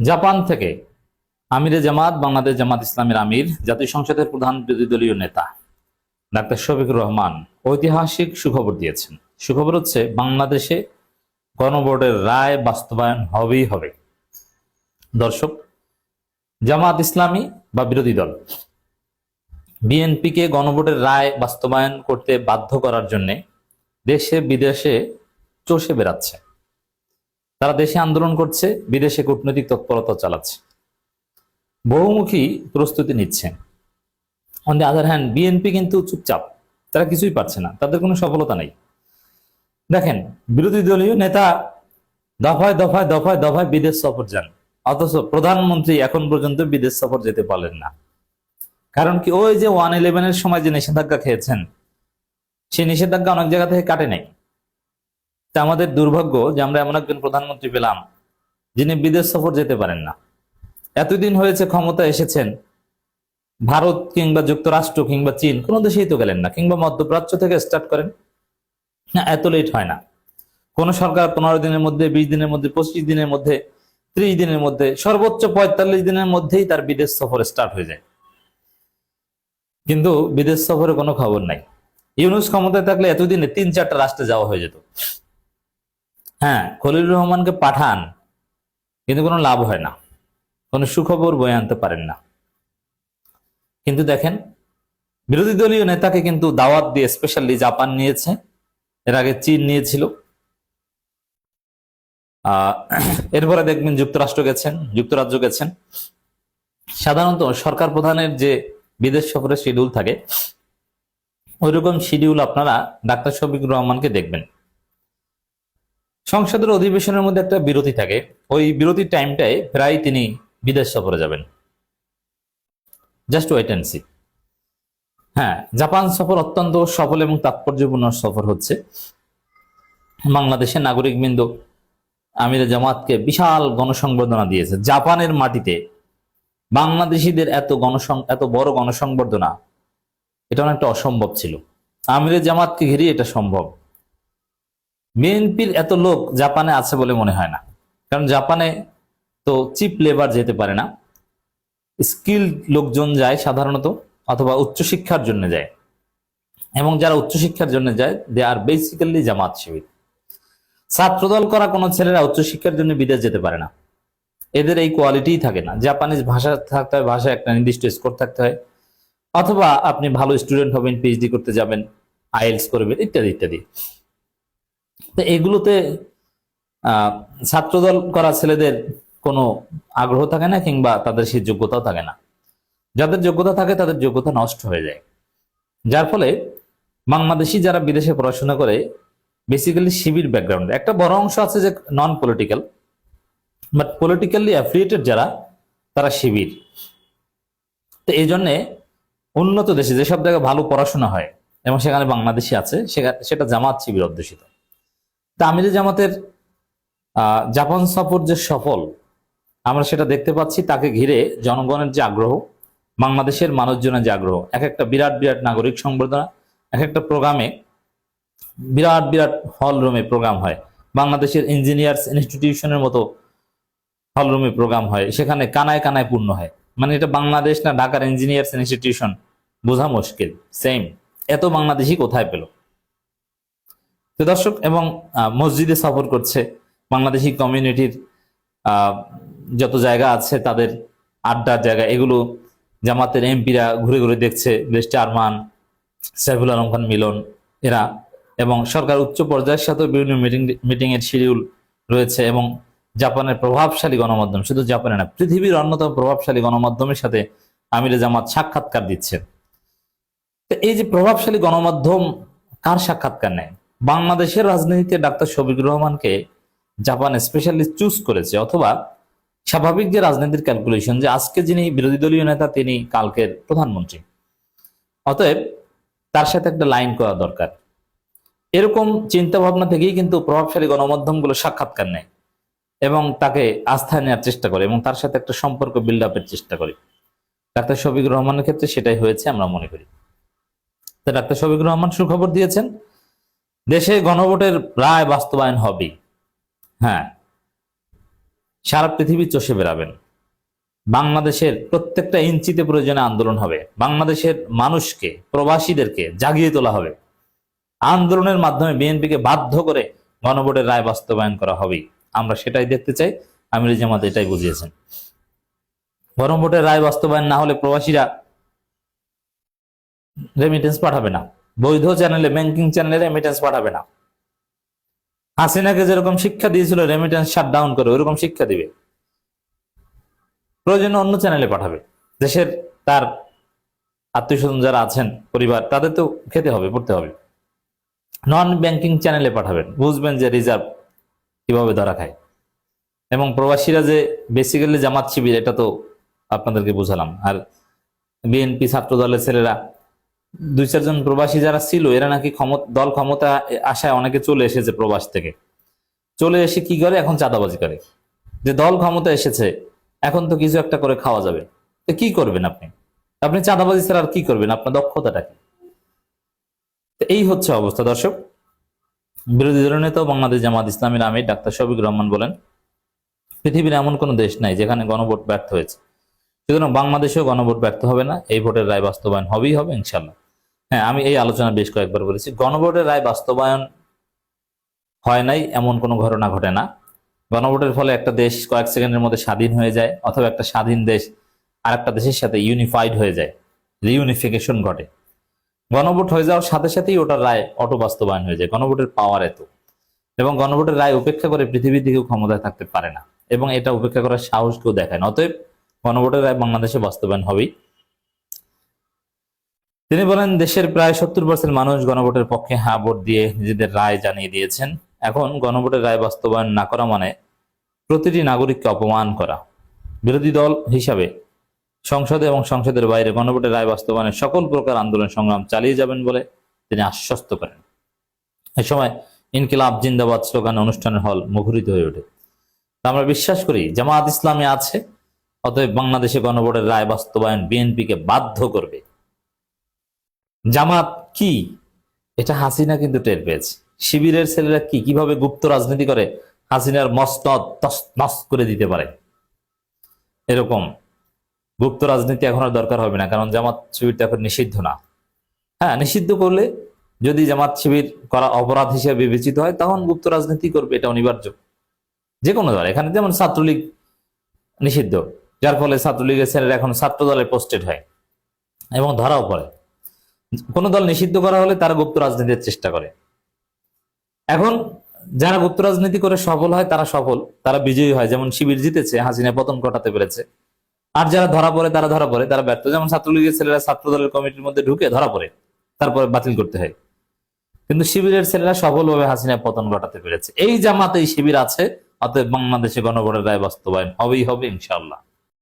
Japan থেকে আমিরে জামাত বাংলাদেশ জামাত ইসলামের আমির, জাতীয় সংসদের প্রধান বিরোধী দলীয় নেতা ডাক্তার শফিকুর রহমান ঐতিহাসিক সুখবর দিয়েছেন। সুখবর হচ্ছে বাংলাদেশে গণভোটের রায় বাস্তবায়ন হবেই হবে। দর্শক, জামাত ইসলামী বা বিরোধী দল বিএনপিকে গণভোটের রায় বাস্তবায়ন করতে বাধ্য করার জন্য দেশে বিদেশে চষে বেড়াচ্ছে। তারা দেশে আন্দোলন করছে, বিদেশে কূটনৈতিক তৎপরতা চালাচ্ছে, বহুমুখী প্রস্তুতি নিচ্ছে। On the other hand BNP কিন্তু চুপচাপ, তারা কিছুই পারছে না, তাদের কোনো সফলতা নেই। দেখেন, বিরোধী দলীয় নেতা দফায় দফায় দফায় দফায় বিদেশ সফর যান, অথচ প্রধানমন্ত্রী এখন পর্যন্ত বিদেশ সফর যেতে পারলেন না। কারণ কি, ওই যে 111-এর সময় যে নিষেধাজ্ঞা খেয়েছেন, সেই নিষেধাজ্ঞা অনেক জায়গা থেকে কাটে নাই। তা আমাদের দুর্ভাগ্য যে আমরা এমন একজন প্রধানমন্ত্রী পেলাম যিনি বিদেশ সফর যেতে পারেন না। এতদিন হয়েছে ক্ষমতা এসেছেন, ভারত কিংবা যুক্তরাষ্ট্র কিংবা চীন কোনো দেশেই তো গেলেন না, কিংবা মধ্যপ্রাচ্য থেকে স্টার্ট করেন না, এত লেট হয় না। কোন সরকার 15 দিনের মধ্যে, 20 দিনের মধ্যে, 25 দিনের মধ্যে, 30 দিনের মধ্যে, সর্বোচ্চ 45 দিনের মধ্যেই তার বিদেশ সফর স্টার্ট হয়ে যায়। কিন্তু বিদেশ সফরে কোনো খবর নাই। ইউনূস ক্ষমতায় থাকলে এতদিনে 3-4টা রাষ্ট্রে যাওয়া হয়ে যেত। হ্যাঁ, খলিলুর রহমানকে পাঠান, কিন্তু কোনো লাভ হয় না, কোনো সুখবর বয়ে আনতে পারেন না। কিন্তু দেখেন, বিরোধী দলীয় নেতাকে কিন্তু দাওয়াত দিয়ে স্পেশালি জাপান নিয়েছে, এর আগে চীন নিয়েছিল, এরপরে দেখবেন যুক্তরাষ্ট্র গেছেন, যুক্তরাজ্য গেছেন। সাধারণত সরকার প্রধানের যে বিদেশ সফরের শিডিউল থাকে, ওইরকম শিডিউল আপনারা ডাক্তার শফিকুর রহমানকে দেখবেন। সংসদের অধিবেশনের মধ্যে একটা বিরতি থাকে, ওই বিরতির টাইমটায় প্রায় তিনি বিদেশ সফরে যাবেন। Just wait and see. হ্যাঁ, জাপান সফর অত্যন্ত সফল এবং তাৎপর্যপূর্ণ সফর হচ্ছে। বাংলাদেশের নাগরিকবৃন্দ আমিরে জামাতকে বিশাল গণসংবর্ধনা দিয়েছে। জাপানের মাটিতে বাংলাদেশিদের এত বড় গণসংবর্ধনা, এটা অনেকটা অসম্ভব ছিল। আমিরে জামাতকে ঘিরে এটা সম্ভব। বিএনপির এত লোক জাপানে আছে বলে মনে হয় না, কারণ জাপানে তো চিপ লেবার যেতে পারে না, স্কিল্ড লোকজন যায় সাধারণত, অথবা উচ্চশিক্ষার জন্য যায়, এবং যারা উচ্চশিক্ষার জন্য যায় দে আর বেসিক্যালি জামাত শিবির। ছাত্রদল করা কোনো ছেলেরা উচ্চশিক্ষার জন্য বিদেশ যেতে পারে না, এদের এই কোয়ালিটিই থাকে না। জাপানিজ ভাষা থাকতে হয়, ভাষায় একটা নির্দিষ্ট স্কোর থাকতে হয়, অথবা আপনি ভালো স্টুডেন্ট হবেন, পিএইচডি করতে যাবেন, আইএলটিএস করবেন, ইত্যাদি ইত্যাদি। তো এগুলোতে ছাত্রদল করা ছেলেদের কোনো আগ্রহ থাকে না, কিংবা তাদের সেই যোগ্যতাও থাকে না। যাদের যোগ্যতা থাকে তাদের যোগ্যতা নষ্ট হয়ে যায়, যার ফলে বাংলাদেশি যারা বিদেশে পড়াশোনা করে বেসিক্যালি শিবির ব্যাকগ্রাউন্ড, একটা বড় অংশ আছে যে non political, but politically affiliated যারা, তারা শিবির। তো এই জন্য উন্নত দেশে যেসব জায়গায় ভালো পড়াশোনা হয় এবং সেখানে বাংলাদেশি আছে, সেটা জামাত শিবির অধ্যুষিত। তা আমিরে জামাতের জাপান সফর যে সফল, আমরা সেটা দেখতে পাচ্ছি। তাকে ঘিরে জনগণের যে আগ্রহ, বাংলাদেশের মানুষজনের যে আগ্রহ, এক একটা বিরাট বিরাট নাগরিক সংবর্ধনা, এক একটা প্রোগ্রামে বিরাট বিরাট হল রুমে প্রোগ্রাম হয়। বাংলাদেশের ইঞ্জিনিয়ার্স ইনস্টিটিউশনের মতো হল রুমে প্রোগ্রাম হয়, সেখানে কানায় কানায় পূর্ণ হয়। মানে এটা বাংলাদেশ না ঢাকার ইঞ্জিনিয়ার্স ইনস্টিটিউশন বোঝা মুশকিল। সেম, এত বাংলাদেশি কোথায় পেল? তো দর্শক, এবং মসজিদে সফর করছে, বাংলাদেশি কমিউনিটির যত জায়গা আছে তাদের আড্ডার জায়গা, এগুলো জামাতের এমপিরা ঘুরে ঘুরে দেখছে, দেশটা আরমান, সাইফুল আলম খান মিলন এরা, এবং সরকার উচ্চ পর্যায়ের সাথে বিভিন্ন মিটিং এর শিডিউল রয়েছে। এবং জাপানের প্রভাবশালী গণমাধ্যম, শুধু জাপানে না, পৃথিবীর অন্যতম প্রভাবশালী গণমাধ্যমের সাথে আমিরে জামাত সাক্ষাৎকার দিচ্ছে। তো এই যে প্রভাবশালী গণমাধ্যম কার সাক্ষাৎকার নেয়? বাংলাদেশের রাজনীতিতে ডাক্তার শফিকুর রহমানকে জাপান স্পেশালি চুজ করেছে, অথবা স্বাভাবিক যে রাজনীতির ক্যালকুলেশন যে আজকে যিনি বিরোধী দলীয় নেতা তিনি কালকের প্রধানমন্ত্রী, অতএব তার সাথে একটা লাইন করা দরকার। এরকম চিন্তা ভাবনা থেকেই কিন্তু প্রভাবশালী গণমাধ্যমগুলো সাক্ষাৎকার নেয় এবং তাকে আস্থায় নেওয়ার চেষ্টা করে, এবং তার সাথে একটা সম্পর্ক বিল্ড আপের চেষ্টা করে। ডাক্তার শফিকুর রহমানের ক্ষেত্রে সেটাই হয়েছে আমরা মনে করি। তো ডাক্তার শফিকুর রহমান সুখবর দিয়েছেন, দেশে গণভোটের রায় বাস্তবায়ন হবে। হ্যাঁ, সারা পৃথিবী চষে বেড়াবেন। বাংলাদেশের প্রত্যেকটা ইঞ্চিতে প্রয়োজনে আন্দোলন হবে। বাংলাদেশের মানুষকে, প্রবাসীদেরকে জাগিয়ে তোলা হবে। আন্দোলনের মাধ্যমে বিএনপিকে বাধ্য করে গণভোটের রায় বাস্তবায়ন করা হবেই। আমরা সেটাই দেখতে চাই। আমির জামাত এটাই বুঝিয়েছেন। গণভোটের রায় বাস্তবায়ন না হলে প্রবাসীরা রেমিটেন্স পাঠাবে না, বৈধ চ্যানেলে, ব্যাংকিং চ্যানেলে রেমিটেন্স পাঠাবে না। হাসিনাকে যেরকম শিক্ষা দিয়েছিল রেমিটেন্স শাটডাউন করে, ওইরকম শিক্ষা দিবে। প্রয়োজনে অন্য চ্যানেলে পাঠাবে। দেশের তার আত্মীয় স্বজন যারা আছেন, পরিবার, তাদের তো খেতে হবে, পড়তে হবে। নন ব্যাংকিং চ্যানেলে পাঠাবেন, বুঝবেন যে রিজার্ভ কিভাবে ধরা খায়। এবং প্রবাসীরা যে বেসিক্যালি জামাত শিবির, এটা তো আপনাদেরকে বুঝালাম। আর বিএনপি ছাত্র দলের ছেলেরা, 2-4 জন প্রবাসী যারা ছিল, এরা নাকি দল ক্ষমতা আশায় অনেকে চলে এসেছে প্রবাস থেকে। চলে এসে কি করে? এখন চাঁদাবাজি করে। যে দল ক্ষমতা এসেছে, এখন তো কিছু একটা করে খাওয়া যাবে, তো কি করবেন আপনি? আপনি চাঁদাবাজি ছাড়া আর কি করবেন? আপনার দক্ষতাটা কি? এই হচ্ছে অবস্থা দর্শক। বিরোধী দলের নেতা বাংলাদেশ জামাত ইসলামীর আমির ডাক্তার শফিকুর রহমান বলেন, পৃথিবীর এমন কোনো দেশ নাই যেখানে গণভোট ব্যর্থ হয়েছে, সুতরাং বাংলাদেশেও গণভোট ব্যর্থ হবে না। এই ভোটের রায় বাস্তবায়ন হবেই হবে ইনশাল্লাহ। হ্যাঁ, আমি এই আলোচনা বেশ কয়েকবার বলেছি, গণভোটের রায় বাস্তবায়ন হয় নাই এমন কোনো ঘটনা ঘটে না। গণভোটের ফলে একটা দেশ কয়েক সেকেন্ডের মধ্যে স্বাধীন হয়ে যায়, অথবা একটা স্বাধীন দেশ আরেকটা দেশের সাথে ইউনিফাইড হয়ে যায়, রিউনিফিকেশন ঘটে। গণভোট হয়ে যাওয়ার সাথে সাথেই ওটার রায় অটো বাস্তবায়ন হয়ে যায়। গণভোটের পাওয়ার এত, এবং গণভোটের রায় উপেক্ষা করে পৃথিবীর দিকেও ক্ষমতায় থাকতে পারে না, এবং এটা উপেক্ষা করার সাহস কেউ দেখায় না। অতএব গণভোটের রায় বাংলাদেশে বাস্তবায়ন হবেই। তিনি বলেন, দেশের প্রায় 70% মানুষ গণভোটের পক্ষে হ্যাঁ ভোট দিয়ে নিজেদের রায় জানিয়ে দিয়েছেন। এখন গণভোটের রায় বাস্তবায়ন না করা মানে প্রতিটি নাগরিককে অপমান করা। বিরোধী দল হিসাবে সংসদে এবং সংসদের বাইরে গণভোটের রায় বাস্তবায়নের সকল প্রকার আন্দোলন সংগ্রাম চালিয়ে যাবেন বলে তিনি আশ্বস্ত করেন। এ সময় ইনকিলাব জিন্দাবাদ স্লোগানে অনুষ্ঠানের হল মুখরিত হয়ে ওঠে। আমরা বিশ্বাস করি জামায়াত ইসলামী আছে, অতএব বাংলাদেশে গণভোটের রায় বাস্তবায়ন বিএনপিকে বাধ্য করবে। জামাত কি, এটা হাসিনা কিন্তু টের পেয়েছে। শিবিরের ছেলেরা কি, কিভাবে গুপ্ত রাজনীতি করে হাসিনার মসনদ তছনছ করে দিতে পারে, এরকম গুপ্ত রাজনীতি এখন আর দরকার হবে না, কারণ জামাত শিবির তো এখন নিষিদ্ধ না। হ্যাঁ, নিষিদ্ধ করলে যদি জামাত শিবির করা অপরাধ হিসেবে বিবেচিত হয়, তখন গুপ্ত রাজনীতি করবে, এটা অনিবার্য। যে কোনো দল, এখানে যেমন ছাত্রলীগ নিষিদ্ধ, যার ফলে ছাত্রলীগের ছেলেরা এখন ছাত্র দলে পোস্টেড হয় এবং ধরাও পড়ে। কোন দল নিষিদ্ধ করা হলে তারা গুপ্ত রাজনীতির চেষ্টা করে। এখন যারা গুপ্ত রাজনীতি করে সফল হয়, তারা সফল, তারা বিজয়ী হয়। যেমন শিবির জিতেছে, হাসিনা পতন ঘটাতে পেরেছে। আর যারা ধরা পড়ে, তারা ব্যর্থ। যেমন ছাত্রলীগের ছেলেরা ছাত্র দলের কমিটির মধ্যে ঢুকে ধরা পড়ে, তারপরে বাতিল করতে হয়। কিন্তু শিবিরের ছেলেরা সফলভাবে হাসিনা পতন ঘটাতে পেরেছে। এই জামাতে এই শিবির আছে, অতএব বাংলাদেশে গণভোটের রায় বাস্তবায়ন হবেই হবে ইনশাআল্লাহ।